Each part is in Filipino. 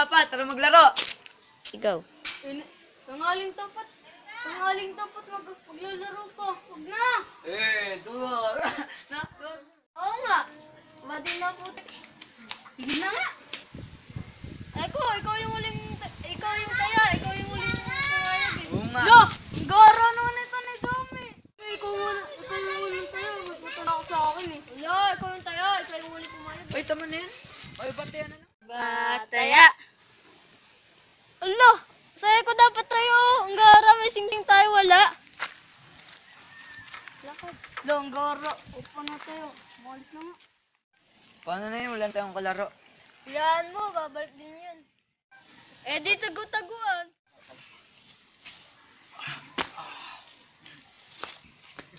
apat, tara maglaro. Ikaw. Tangaling tapat maglalaro ka. Huwag na. Dua. Oo nga. Badi na po. Sige na nga. Ikaw yung huling, ikaw yung huling pumayag eh. Oo nga. Lo! Gara naman ito ni Dami. Ikaw yung huling tayo. Magpunta na ako sa akin eh. Lo, ikaw yung huling pumayag. Ay, tama na yan. Ay, batayan na lang. Bataya. Alo, sa'yo ko dapat tayo. Ang gara, may singting tayo, wala. Lakad. Lo, ang gara. Upo na tayo. Malis na nga. Paano na yun? Wala tayong kalaro. Yan mo, babalik din yun. Di tagu-taguan.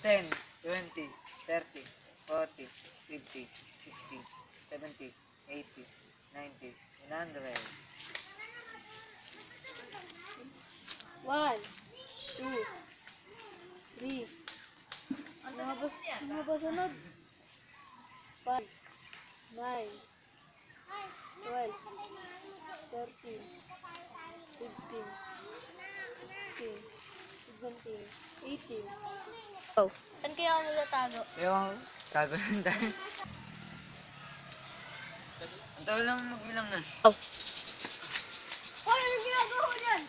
10, 20, 30, 40, 50, 60, 70, 80, 90, 100. 1, 2, 3. Ano ba sunod? 5, 9, 12, 13, 15, 16, 17, 18. Oh. Saan kaya ako magtatago? Yung tago lang tayo. Ang tagal lang magbilang nun. Oh. Hoy, anong ginagawa ko dyan?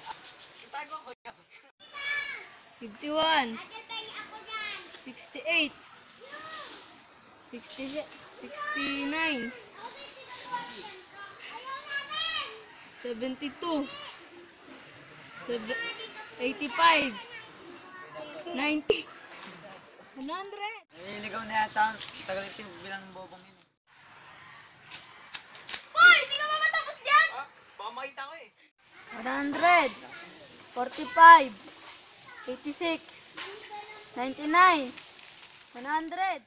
51, 68, 69, 72, 85, 90, 100. Naliligaw na yata. Tagal kasi bilang ng bobong yun. Hoy! Hindi ka ba matapos dyan? Baka makita ko eh. 100, 45, 86, 99, 100.